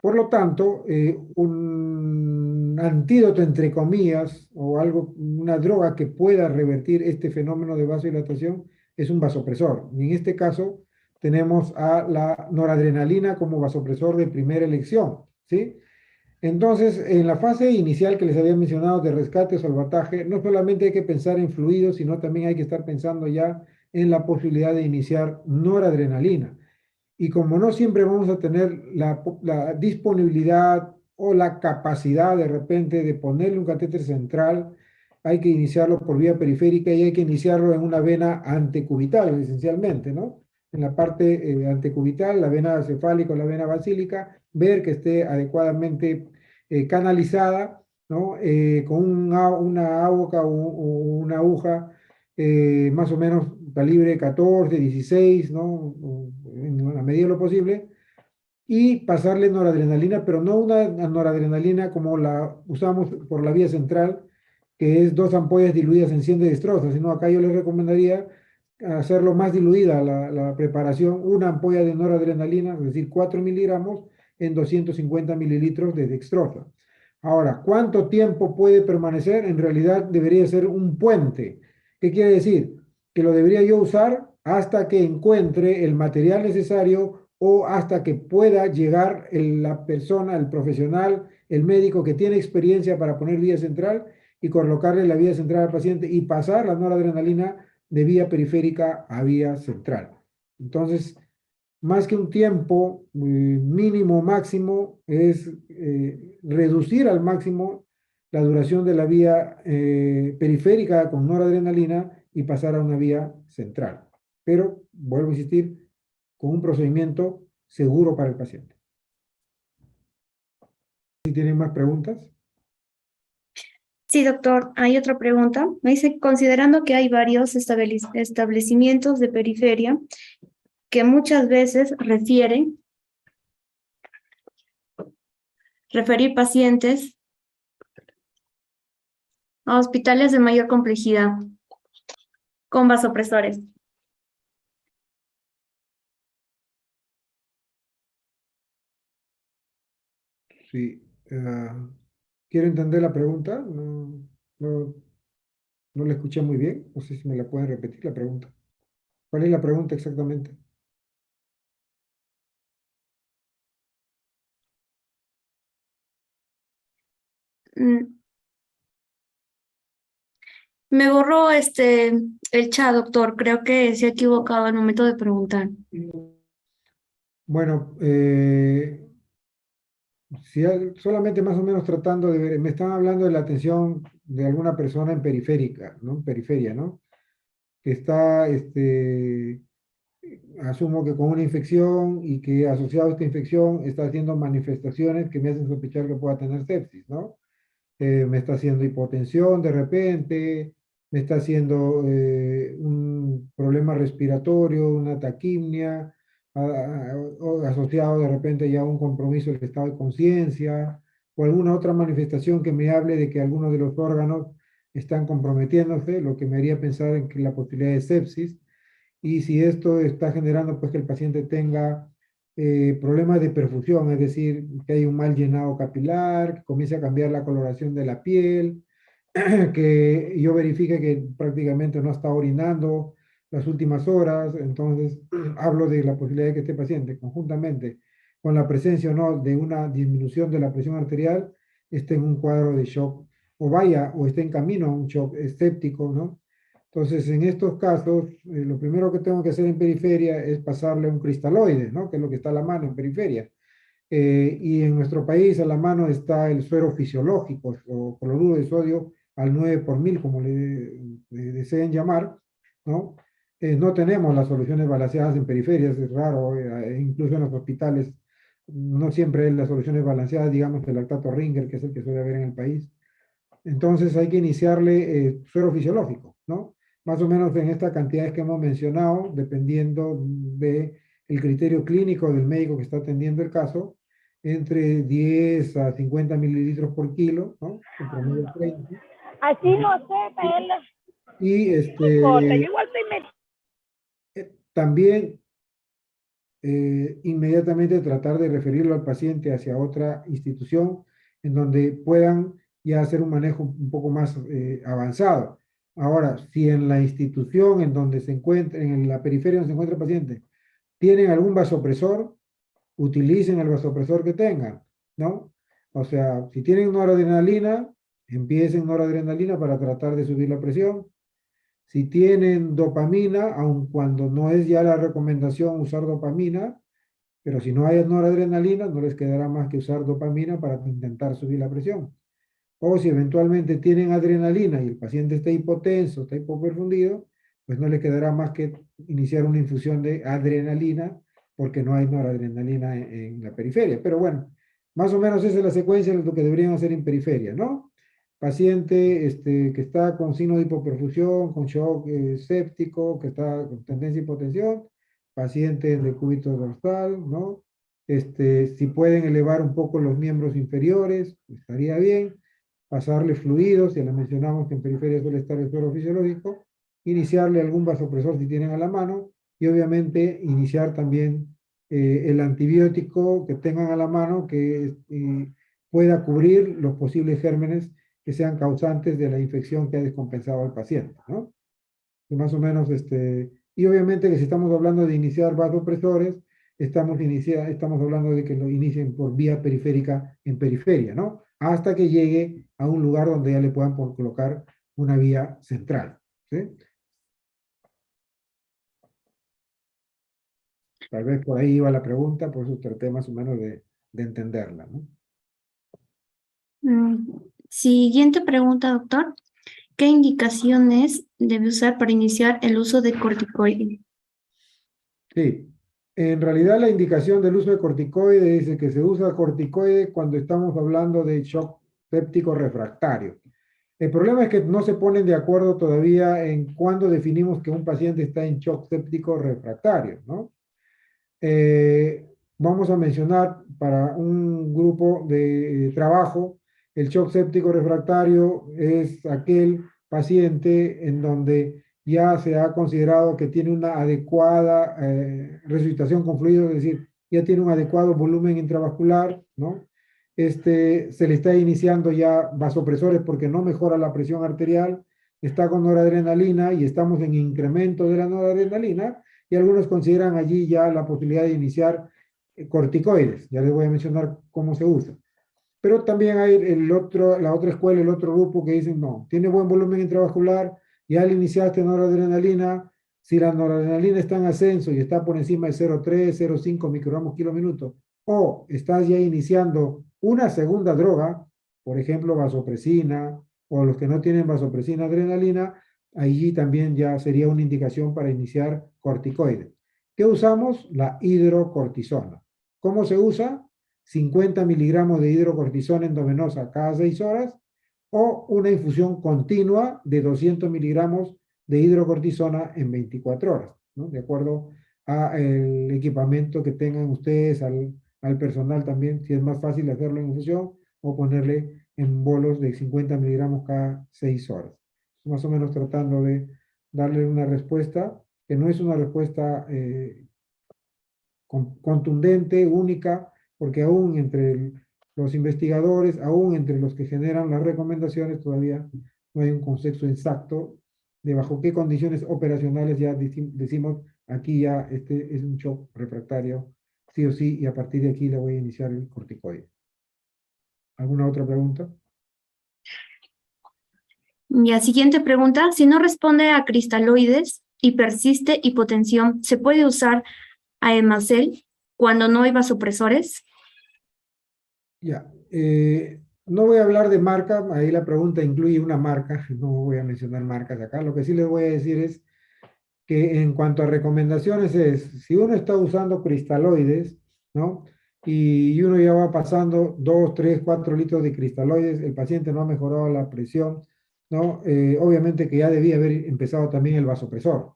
Por lo tanto, un antídoto, entre comillas, o algo, una droga que pueda revertir este fenómeno de vasodilatación es un vasopresor. Y en este caso tenemos a la noradrenalina como vasopresor de primera elección, ¿sí? Entonces, en la fase inicial que les había mencionado de rescate o salvataje, no solamente hay que pensar en fluidos, sino también hay que estar pensando ya en la posibilidad de iniciar noradrenalina. Y como no siempre vamos a tener la disponibilidad o la capacidad de repente de ponerle un catéter central, hay que iniciarlo por vía periférica y hay que iniciarlo en una vena antecubital, esencialmente, ¿no? En la parte antecubital, la vena cefálica o la vena basílica, ver que esté adecuadamente canalizada, ¿no? Con una aguja o una aguja más o menos calibre 14, 16, ¿no? En la medida de lo posible, y pasarle noradrenalina, pero no una noradrenalina como la usamos por la vía central, que es 2 ampollas diluidas en 100 de destroza, sino acá yo les recomendaría hacerlo más diluida la preparación, una ampolla de noradrenalina, es decir, 4 miligramos en 250 mililitros de dextroza. Ahora, ¿cuánto tiempo puede permanecer? En realidad debería ser un puente. ¿Qué quiere decir? Que lo debería yo usar hasta que encuentre el material necesario o hasta que pueda llegar la persona, el profesional, el médico que tiene experiencia para poner vía central y colocarle la vía central al paciente y pasar la noradrenalina de vía periférica a vía central. Entonces, más que un tiempo mínimo, máximo, es reducir al máximo la duración de la vía periférica con noradrenalina y pasar a una vía central. Pero, vuelvo a insistir, con un procedimiento seguro para el paciente. ¿Si tienen más preguntas? Sí, doctor, hay otra pregunta. Me dice, considerando que hay varios establecimientos de periferia que muchas veces refieren referir pacientes a hospitales de mayor complejidad con vasopresores. Sí. ¿Quiero entender la pregunta? No, no la escuché muy bien. No sé si me la pueden repetir la pregunta. ¿Cuál es la pregunta exactamente? Mm, Me borró el chat, doctor. Creo que se ha equivocado al momento de preguntar. Bueno, si solamente más o menos tratando de ver, me están hablando de la atención de alguna persona en periférica, ¿no? En periferia, ¿no? Que está, asumo que con una infección y que asociado a esta infección está haciendo manifestaciones que me hacen sospechar que pueda tener sepsis, ¿no? Me está haciendo hipotensión de repente, me está haciendo un problema respiratorio, una taquimia, o asociado de repente ya a un compromiso del estado de conciencia, o alguna otra manifestación que me hable de que algunos de los órganos están comprometiéndose, lo que me haría pensar en que la posibilidad de sepsis. Y si esto está generando pues que el paciente tenga problemas de perfusión, es decir, que hay un mal llenado capilar, que comience a cambiar la coloración de la piel, que yo verifique que prácticamente no está orinando las últimas horas, entonces hablo de la posibilidad de que este paciente, conjuntamente con la presencia o no de una disminución de la presión arterial, esté en un cuadro de shock, o vaya, o esté en camino a un shock escéptico, ¿no? Entonces, en estos casos, lo primero que tengo que hacer en periferia es pasarle un cristaloide, ¿no? Que es lo que está a la mano en periferia. Y en nuestro país a la mano está el suero fisiológico o cloruro de sodio al 9 por mil, como le deseen llamar, ¿no? No tenemos las soluciones balanceadas en periferias, es raro, incluso en los hospitales no siempre hay las soluciones balanceadas, digamos, el lactato Ringer, que es el que suele haber en el país. Entonces hay que iniciarle suero fisiológico, ¿no? Más o menos en estas cantidades que hemos mencionado, dependiendo del criterio clínico del médico que está atendiendo el caso, entre 10 a 50 mililitros por kilo, ¿no? En promedio 30. Así no sé, él Y no importa, yo igual estoy metida. también inmediatamente tratar de referirlo al paciente hacia otra institución en donde puedan ya hacer un manejo un poco más avanzado. Ahora, si en la institución en donde se encuentra, en la periferia donde se encuentra el paciente, tienen algún vasopresor, utilicen el vasopresor que tengan, ¿no? O sea, si tienen noradrenalina, empiecen noradrenalina para tratar de subir la presión. Si tienen dopamina, aun cuando no es ya la recomendación usar dopamina, pero si no hay noradrenalina, no les quedará más que usar dopamina para intentar subir la presión. O si eventualmente tienen adrenalina y el paciente está hipotenso, está hipoperfundido, pues no le quedará más que iniciar una infusión de adrenalina porque no hay noradrenalina en la periferia. Pero bueno, más o menos esa es la secuencia de lo que deberían hacer en periferia, ¿no? Paciente que está con signo de hipoperfusión, con shock séptico, que está con tendencia a hipotensión, paciente de cúbito dorsal, ¿no? Si pueden elevar un poco los miembros inferiores, estaría bien. Pasarle fluidos, ya le mencionamos que en periferia suele estar el suero fisiológico, iniciarle algún vasopresor si tienen a la mano, y obviamente iniciar también el antibiótico que tengan a la mano que pueda cubrir los posibles gérmenes que sean causantes de la infección que ha descompensado al paciente, ¿no? Y más o menos, y obviamente que si estamos hablando de iniciar vasopresores, estamos hablando de que lo inicien por vía periférica en periferia, ¿no? Hasta que llegue a un lugar donde ya le puedan colocar una vía central, ¿sí? Tal vez por ahí iba la pregunta, por eso traté más o menos de entenderla, ¿no? Siguiente pregunta, doctor. ¿Qué indicaciones debe usar para iniciar el uso de corticoides? Sí, en realidad la indicación del uso de corticoide dice que se usa corticoide cuando estamos hablando de shock séptico refractario. El problema es que no se ponen de acuerdo todavía en cuándo definimos que un paciente está en shock séptico refractario, ¿no? vamos a mencionar para un grupo de trabajo, el shock séptico refractario es aquel paciente en donde ya se ha considerado que tiene una adecuada resucitación con fluidos, es decir, ya tiene un adecuado volumen intravascular, ¿no? Se le está iniciando ya vasopresores porque no mejora la presión arterial, está con noradrenalina y estamos en incremento de la noradrenalina, y algunos consideran allí ya la posibilidad de iniciar corticoides. Ya les voy a mencionar cómo se usa. Pero también hay la otra escuela, el otro grupo que dicen, no, tiene buen volumen intravascular, ya le iniciaste noradrenalina, si la noradrenalina está en ascenso y está por encima de 0,3, 0,5 microgramos kilo minuto, o estás ya iniciando una segunda droga, por ejemplo, vasopresina, o los que no tienen vasopresina, adrenalina, allí también ya sería una indicación para iniciar corticoides. ¿Qué usamos? La hidrocortisona. ¿Cómo se usa? 50 miligramos de hidrocortisona endovenosa cada 6 horas o una infusión continua de 200 miligramos de hidrocortisona en 24 horas, ¿no? De acuerdo al equipamiento que tengan ustedes, al personal también, si es más fácil hacerlo en infusión o ponerle en bolos de 50 miligramos cada 6 horas. Más o menos tratando de darle una respuesta que no es una respuesta contundente, única, porque aún entre los investigadores, aún entre los que generan las recomendaciones, todavía no hay un concepto exacto de bajo qué condiciones operacionales ya decimos, aquí ya este es un shock refractario, sí o sí, y a partir de aquí le voy a iniciar el corticoide. ¿Alguna otra pregunta? Y la siguiente pregunta, si no responde a cristaloides y persiste hipotensión, ¿se puede usar Aemacel cuando no hay vasopresores? Ya, no voy a hablar de marca, ahí la pregunta incluye una marca, no voy a mencionar marcas acá, lo que sí les voy a decir es que en cuanto a recomendaciones es, si uno está usando cristaloides, ¿no? Y uno ya va pasando 2, 3, 4 litros de cristaloides, el paciente no ha mejorado la presión, ¿no? Obviamente que ya debía haber empezado también el vasopresor,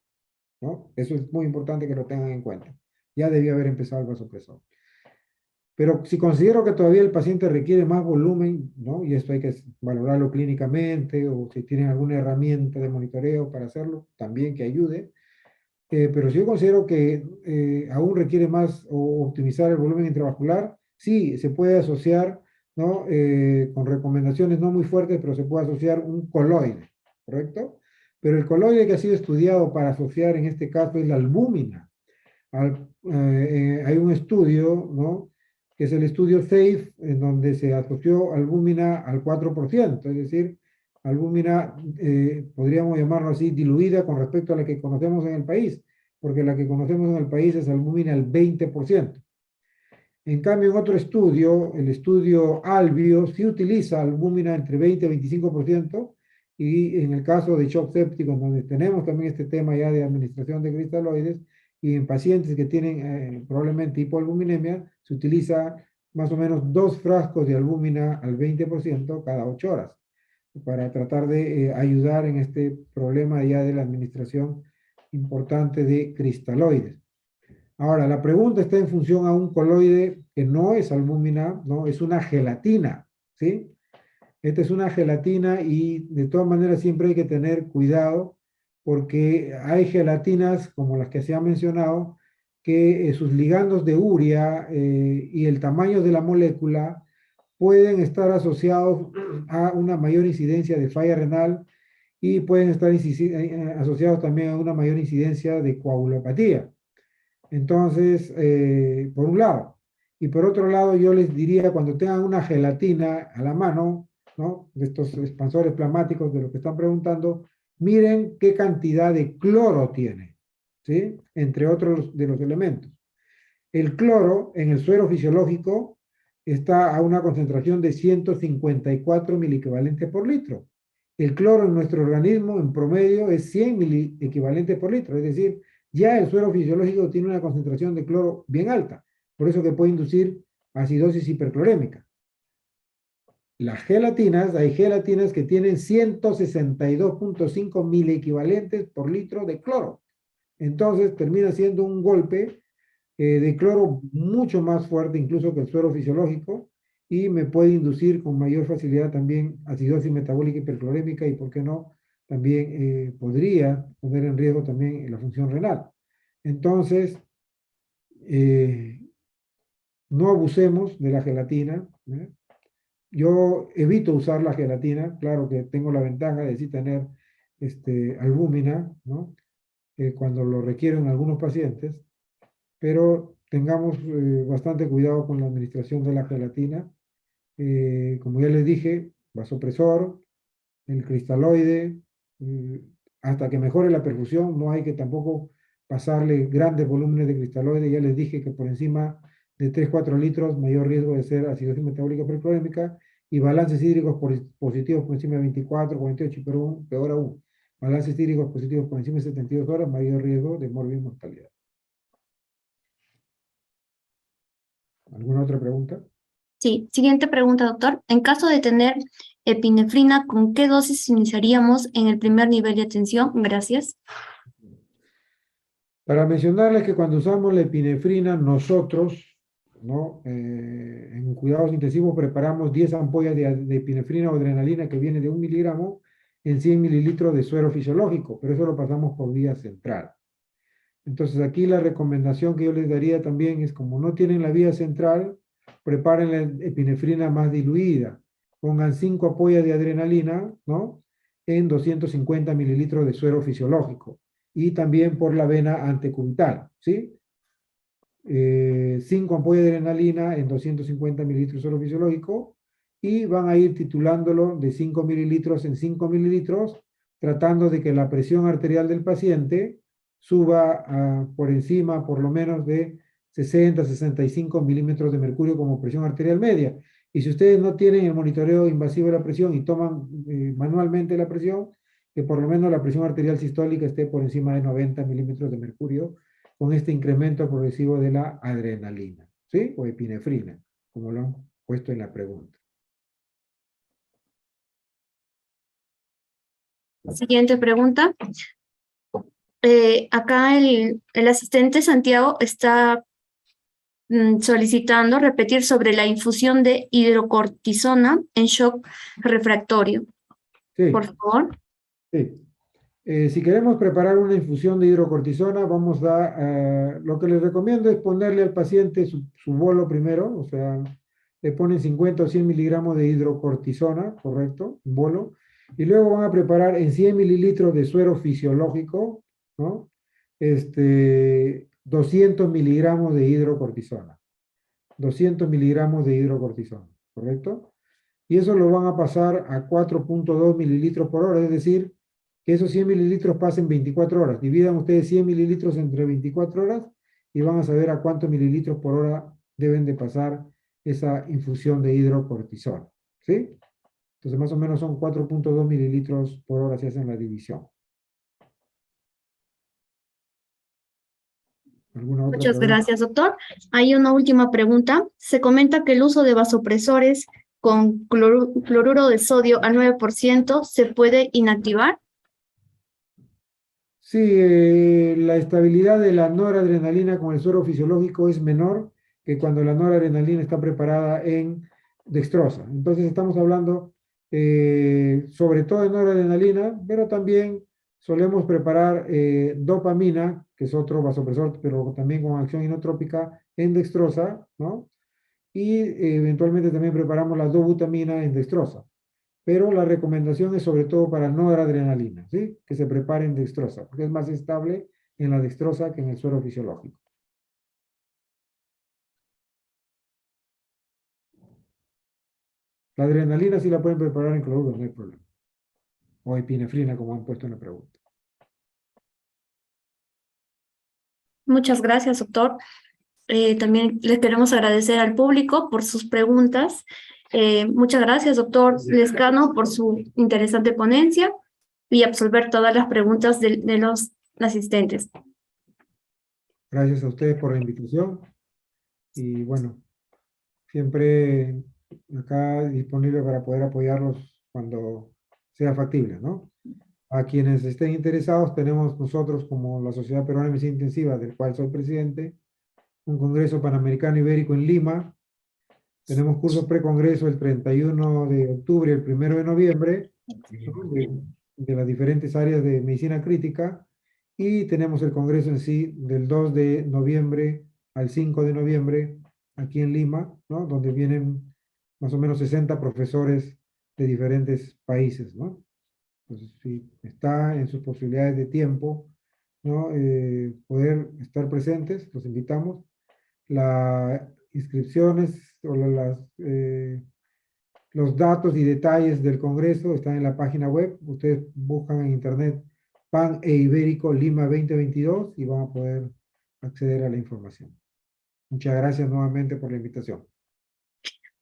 ¿no? Eso es muy importante que lo tengan en cuenta. Ya debía haber empezado el vasopresor. Pero si considero que todavía el paciente requiere más volumen, ¿no? Y esto hay que valorarlo clínicamente, o si tienen alguna herramienta de monitoreo para hacerlo, también que ayude. Pero si yo considero que aún requiere más o optimizar el volumen intravascular, sí, se puede asociar, ¿no? Con recomendaciones no muy fuertes, pero se puede asociar un coloide, ¿correcto? Pero el coloide que ha sido estudiado para asociar en este caso es la albúmina. Hay un estudio, ¿no? Que es el estudio SAFE, en donde se asoció albúmina al 4%, es decir, albúmina, podríamos llamarlo así, diluida con respecto a la que conocemos en el país, porque la que conocemos en el país es albúmina al 20%. En cambio, en otro estudio, el estudio Albio, sí utiliza albúmina entre 20 y 25%, y en el caso de shock séptico, donde tenemos también este tema ya de administración de cristaloides, y en pacientes que tienen probablemente hipoalbuminemia, se utiliza más o menos 2 frascos de albúmina al 20% cada 8 horas, para tratar de ayudar en este problema ya de la administración importante de cristaloides. Ahora, la pregunta está en función a un coloide que no es albúmina, ¿no? Es una gelatina, ¿sí? Esta es una gelatina y de todas maneras siempre hay que tener cuidado porque hay gelatinas, como las que se han mencionado, que sus ligandos de urea y el tamaño de la molécula pueden estar asociados a una mayor incidencia de falla renal y pueden estar asociados también a una mayor incidencia de coagulopatía. Entonces, por un lado. Y por otro lado, yo les diría, cuando tengan una gelatina a la mano, ¿no? De estos expansores plasmáticos de lo que están preguntando, miren qué cantidad de cloro tiene, ¿sí? Entre otros de los elementos. El cloro en el suero fisiológico está a una concentración de 154 miliequivalentes por litro. El cloro en nuestro organismo en promedio es 100 miliequivalentes por litro, es decir, ya el suero fisiológico tiene una concentración de cloro bien alta, por eso que puede inducir acidosis hiperclorémica. Las gelatinas, hay gelatinas que tienen 162.5 miliequivalentes por litro de cloro. Entonces termina siendo un golpe de cloro mucho más fuerte incluso que el suero fisiológico y me puede inducir con mayor facilidad también acidosis metabólica hiperclorémica y, ¿por qué no? También podría poner en riesgo también la función renal. Entonces, eh, no abusemos de la gelatina, ¿eh? Yo evito usar la gelatina, claro que tengo la ventaja de sí tener albúmina, ¿no? Cuando lo requieren algunos pacientes, pero tengamos bastante cuidado con la administración de la gelatina. Como ya les dije, vasopresor, el cristaloide, eh, hasta que mejore la perfusión, no hay que tampoco pasarle grandes volúmenes de cristaloide. Ya les dije que por encima de 3-4 litros, mayor riesgo de ser acidosis metabólica precolómica y balances hídricos positivos por encima de 24, 48, pero peor aún, balances hídricos positivos por encima de 72 horas, mayor riesgo de morbilidad y mortalidad. ¿Alguna otra pregunta? Sí, siguiente pregunta, doctor. En caso de tener epinefrina, ¿con qué dosis iniciaríamos en el primer nivel de atención? Gracias. Para mencionarles que cuando usamos la epinefrina, nosotros, ¿no? En cuidados intensivos preparamos 10 ampollas de epinefrina o adrenalina que viene de 1 miligramo en 100 mililitros de suero fisiológico, pero eso lo pasamos por vía central. Entonces aquí la recomendación que yo les daría también es, como no tienen la vía central, preparen la epinefrina más diluida. Pongan 5 ampollas de adrenalina, ¿no? En 250 mililitros de suero fisiológico. Y también por la vena antecubital, ¿sí? 5 ampollas de adrenalina en 250 mililitros de suero fisiológico. Y van a ir titulándolo de 5 mililitros en 5 mililitros, tratando de que la presión arterial del paciente suba por encima por lo menos de 60-65 milímetros de mercurio como presión arterial media. Y si ustedes no tienen el monitoreo invasivo de la presión y toman manualmente la presión, que por lo menos la presión arterial sistólica esté por encima de 90 milímetros de mercurio con este incremento progresivo de la adrenalina, ¿sí? O epinefrina, como lo han puesto en la pregunta. Siguiente pregunta. Acá el asistente Santiago está solicitando repetir sobre la infusión de hidrocortisona en shock refractorio. Sí, Por favor. sí. Si queremos preparar una infusión de hidrocortisona, lo que les recomiendo es ponerle al paciente su bolo primero, o sea, le ponen 50 o 100 miligramos de hidrocortisona, correcto, un bolo, y luego van a preparar en 100 mililitros de suero fisiológico, ¿no? 200 miligramos de hidrocortisona, 200 miligramos de hidrocortisona, ¿correcto? Y eso lo van a pasar a 4.2 mililitros por hora, es decir, que esos 100 mililitros pasen 24 horas. Dividan ustedes 100 mililitros entre 24 horas y van a saber a cuántos mililitros por hora deben de pasar esa infusión de hidrocortisona, ¿sí? Entonces más o menos son 4.2 mililitros por hora si hacen la división. ¿Alguna otra Muchas pregunta? gracias, doctor. Hay una última pregunta. Se comenta que el uso de vasopresores con cloruro de sodio al 9% se puede inactivar. Sí, la estabilidad de la noradrenalina con el suero fisiológico es menor que cuando la noradrenalina está preparada en dextrosa. Entonces estamos hablando sobre todo de noradrenalina, pero también solemos preparar dopamina, que es otro vasopresor, pero también con acción inotrópica en dextrosa, ¿no? Y eventualmente también preparamos la dobutamina en dextrosa. Pero la recomendación es sobre todo para noradrenalina, ¿sí? Que se prepare en dextrosa, porque es más estable en la dextrosa que en el suero fisiológico. La adrenalina sí la pueden preparar en cloruro, no hay problema. O epinefrina, como han puesto en la pregunta. Muchas gracias, doctor. También les queremos agradecer al público por sus preguntas. Muchas gracias, doctor Lescano, por su interesante ponencia y absolver todas las preguntas de los asistentes. Gracias a ustedes por la invitación. Y bueno, siempre acá disponible para poder apoyarlos cuando sea factible, ¿no? A quienes estén interesados, tenemos nosotros como la Sociedad Peruana de Medicina Intensiva, del cual soy presidente, un congreso panamericano ibérico en Lima. Tenemos cursos precongreso el 31 de octubre y el 1 de noviembre, ¿no? de las diferentes áreas de medicina crítica. Y tenemos el congreso en sí del 2 de noviembre al 5 de noviembre aquí en Lima, ¿no? Donde vienen más o menos 60 profesores de diferentes países, ¿no? Entonces, si está en sus posibilidades de tiempo, ¿no? Poder estar presentes, los invitamos. Las inscripciones o los datos y detalles del Congreso están en la página web. Ustedes buscan en internet PAN e Ibérico Lima 2022 y van a poder acceder a la información. Muchas gracias nuevamente por la invitación.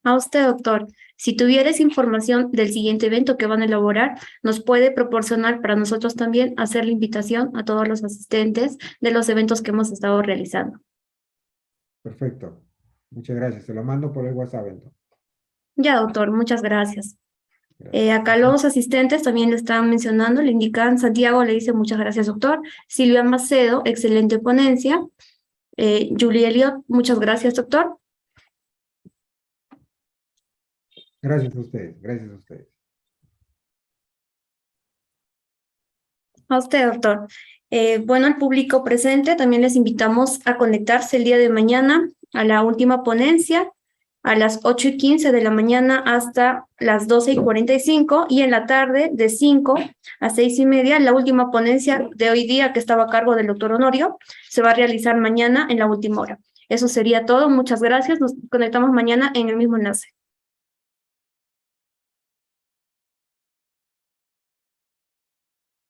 A usted, doctor. Si tuvieras información del siguiente evento que van a elaborar, nos puede proporcionar para nosotros también hacer la invitación a todos los asistentes de los eventos que hemos estado realizando. Perfecto. Muchas gracias. Se lo mando por el WhatsApp entonces. Ya, doctor, muchas gracias. Gracias. Acá los asistentes también le están mencionando, le indican, Santiago le dice muchas gracias, doctor. Silvia Macedo, excelente ponencia. Julie Elliot, muchas gracias, doctor. Gracias a ustedes. Gracias a ustedes. A usted, doctor. Bueno, al público presente también les invitamos a conectarse el día de mañana a la última ponencia a las 8:15 de la mañana hasta las 12:45 y en la tarde de 5 a 6:30 la última ponencia de hoy día que estaba a cargo del doctor Honorio se va a realizar mañana en la última hora. Eso sería todo. Muchas gracias. Nos conectamos mañana en el mismo enlace.